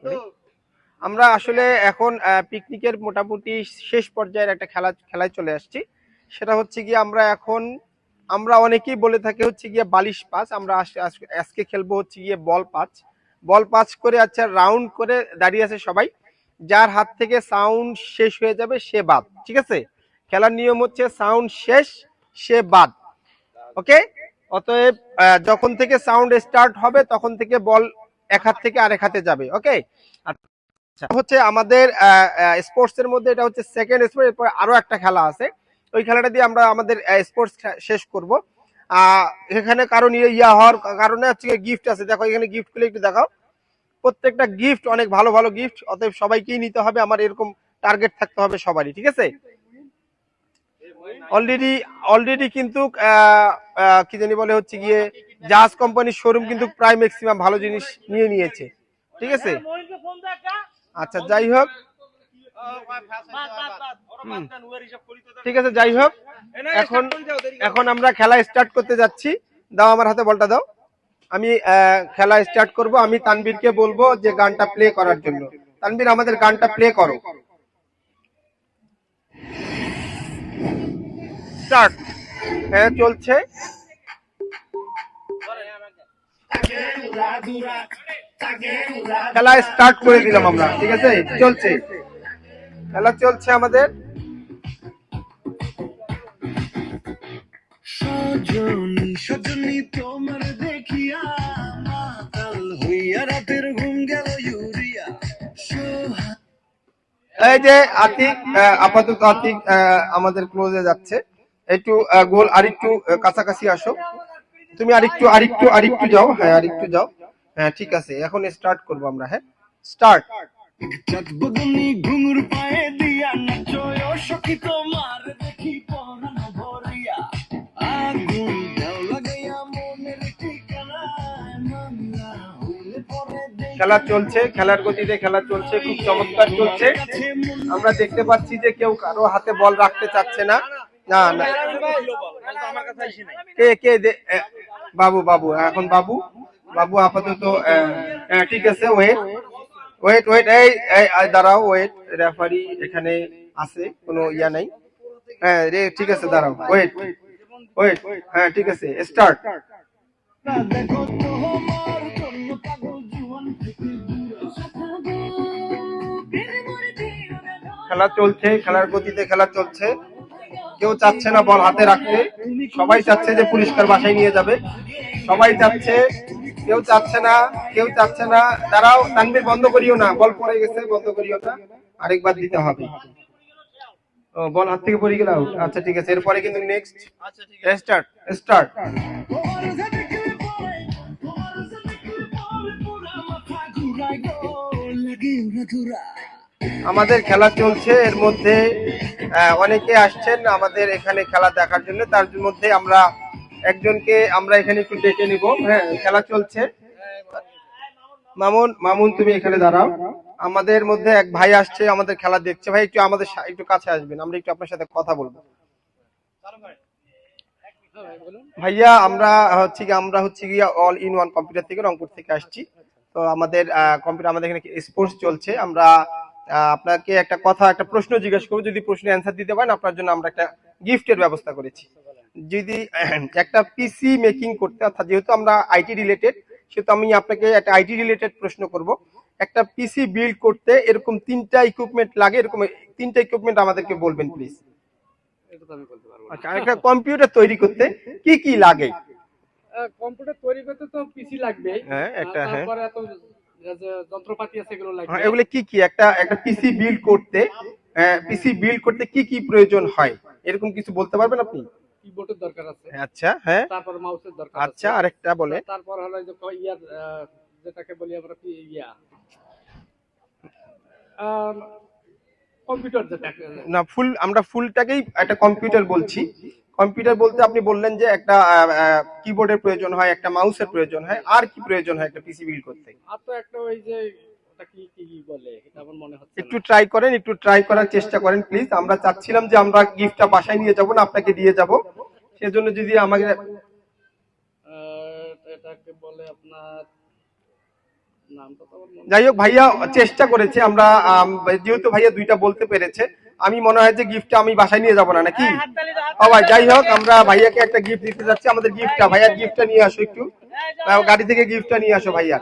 করি। আমরা আসলে এখন পিকনিকের মোটামুটি শেষ পর্যায়ের একটা খেলায় চলে আসছি। সেটা হচ্ছে গিয়ে আমরা অনেকেই বলে থাকি হচ্ছে গিয়ে বালিশ পাঁচ। আমরা আজকে খেলবো হচ্ছে গিয়ে বল পাঁচ করে আচ্ছা রাউন্ড করে দাঁড়িয়ে আছে সবাই। যার হাত থেকে সাউন্ড শেষ হয়ে যাবে সে বাদ, ঠিক আছে? খেলার নিয়ম হচ্ছে সাউন্ড শেষ সে বাদ, ওকে? অতএব যখন থেকে সাউন্ড স্টার্ট হবে তখন থেকে বল এক হাত থেকে আরেক হাতে যাবে, ওকে? আচ্ছা, হচ্ছে আমাদের স্পোর্টস এর মধ্যে এটা হচ্ছে সেকেন্ড স্পোর্ট। এরপর আরো একটা খেলা আছে, ওই খেলাটা দিয়ে আমরা আমাদের স্পোর্টস শেষ করব। এখানে কারণ ইয়া হওয়ার কারণে হচ্ছে গিফট আছে, দেখো এখানে গিফট গুলো একটু দেখাও। প্রত্যেকটা গিফট অনেক ভালো ভালো গিফট, অতএব সবাইকেই নিতে হবে। আমার এরকম টার্গেট থাকতে হবে সবারই, ঠিক আছে? অলরেডি কিন্তু কি জানি বলে হচ্ছে গিয়ে জাজ কোম্পানির শোরুম কিন্তু প্রায় ম্যাক্সিমাম ভালো জিনিস নিয়ে নিয়েছে, ঠিক আছে? আচ্ছা যাই হোক, ঠিক আছে যাই হোক, এখন আমরা খেলা স্টার্ট করতে যাচ্ছি। দাও আমার হাতে বলটা দাও, আমি খেলা স্টার্ট করব। আমি তানবীরকে বলবো যে গানটা প্লে করার জন্য। তানবীর আমাদের গানটা প্লে করো। স্টার্ট। হ্যাঁ চলছে, খেলা স্টার্ট করে দিলাম আমরা, ঠিক আছে? চলছে, খেলা চলছে আমাদের। সজনী সজনী তোমার দেখিয়া মাতাল হইয়া রাতের ঘুম গেল ইউরিয়া। এই যে আতিক, আপাতত আতিক আমাদের ক্লোজে যাচ্ছে। একটু গোল আরেকটু কাছাকাছি আসো, তুমি আরেকটু যাও। হ্যাঁ আরেকটু যাও। হ্যাঁ ঠিক আছে, এখন স্টার্ট করবো আমরা। হ্যাঁ স্টার্ট। ঘুঙুর পায়ে দিয়া নাচয় সখী তোমার দেখি পরানো ভরিয়া আগুন দাও লাগাইয়া মনের ঠিকানায় মামলা হইলে পরে। খেলা চলছে, খেলার গতিতে খেলা চলছে, খুব চমৎকার চলছে। আমরা দেখতে পাচ্ছি যে কেউ কারো হাতে বল রাখতে চাচ্ছে না। না না, বাবু বাবু এখন বাবু বাবু আপাতত ঠিক আছে। ওয়েট ওয়েট ওয়েট, এই দাঁড়াও, ওয়েট। রেফারি এখানে আছে, কোনো ইয়া নাই। হ্যাঁ ঠিক আছে, দাঁড়াও, ওয়েট ওয়েট। হ্যাঁ ঠিক আছে, স্টার্ট। খেলা চলছে, খেলার গতিতে খেলা চলছে। কেউ চাচ্ছে না বল হাতে রাখতে, সবাই চাচ্ছে যে পুরস্কার বাসায় নিয়ে যাবে। সবাই চাচ্ছে, কেউ চাচ্ছে না, কেউ চাচ্ছে না। দাঁড়াও তানভীর, বন্ধ করিও না, বল পড়ে গেছে, বন্ধ করিও না, আরেকবার দিতে হবে। ও বল হাত থেকে পড়ে গেল, আচ্ছা ঠিক আছে। এরপরে কিন্তু নেক্সট স্টার্ট স্টার্ট। আমাদের খেলা চলছে, এর মধ্যে অনেকে আসছেন আমাদের এখানে খেলা দেখার জন্য। তার মধ্যে আমরা একজনকে আমরা এখানে একটু ডেকে নিব। হ্যাঁ খেলা চলছে। মামুন, মামুন তুমি এখানে দাঁড়াও। আমাদের মধ্যে এক ভাই আসছে, আমাদের খেলা দেখছে। ভাই একটু আমাদের একটু কাছে আসবেন, আমরা একটু আপনার সাথে কথা বলবো। ভাইয়া আমরা হচ্ছে গিয়া অল ইন ওয়ান কম্পিউটার থেকে, রংপুর থেকে আসছি। তো আমাদের কম্পিউটার, আমাদের এখানে স্পোর্টস চলছে। আমরা আপনাকে একটা প্রশ্ন জিজ্ঞেস করবো, যদি প্রশ্নের অ্যান্সার দিতে পারেন আপনার জন্য আমরা একটা গিফটের ব্যবস্থা করেছি। যদি একটা পিসি মেকিং করতে, অর্থাৎ যেহেতু আমরা আইটি রিলেটেড, সেহেতু আমি আপনাকে একটা আইটি রিলেটেড প্রশ্ন করব। একটা পিসি বিল্ড করতে এরকম 3টা ইকুইপমেন্ট লাগে, এরকম 3টা ইকুইপমেন্ট আমাদেরকে বলবেন প্লিজ। আচ্ছা, একটা কম্পিউটার তৈরি করতে কি কি লাগে? কম্পিউটার তৈরি করতে তো পিসি লাগবে, হ্যাঁ একটা, হ্যাঁ তারপরে এত যন্ত্রপাতি আছে এগুলো লাগবে। এগুলো কি কি? একটা পিসি বিল্ড করতে কি কি প্রয়োজন হয়, এরকম কিছু বলতে পারবেন আপনি? কিবোর্ডের দরকার আছে, আচ্ছা হ্যাঁ। তারপর মাউসের দরকার আছে। আচ্ছা আরেকটা বলে। তারপর হলো যে ইয়ার যেটাকে বলি আমরা ইয়া কম্পিউটার, যেটা না আমরা ফুলটাকেই একটা কম্পিউটার বলছি। কম্পিউটার বলতে আপনি বললেন যে একটা কিবোর্ডের প্রয়োজন হয়, একটা মাউসের প্রয়োজন হয়, আর কি প্রয়োজন হয় একটা পিসি বিল্ড করতে? আর তো একটা ওই যে ওটা কি কি বলে, এটা আমার মনে হচ্ছে একটু ট্রাই করেন, একটু ট্রাই করার চেষ্টা করেন প্লিজ। আমরা চাচ্ছিলাম যে আমরা গিফটটা বাসায় নিয়ে যাব না, আপনাকে দিয়ে যাব। সেজন্য যদি আমাকে এটাকে বলে আপনার নামটা তো আমার মনে যাই হোক ভাইয়া চেষ্টা করেছে, আমরা যেহেতু ভাইয়া দুইটা বলতে পেরেছে, আমি মনে হয় যে গিফটটা আমি বাসায় নিয়ে যাবো না নাকি। ও ভাই যাই হোক, আমরা ভাইয়াকে একটা গিফট দিতে যাচ্ছি। আমাদের গিফটটা, ভাইয়ার গিফটটা নিয়ে আসো একটু, গাড়ি থেকে গিফটটা নিয়ে আসো ভাইয়া।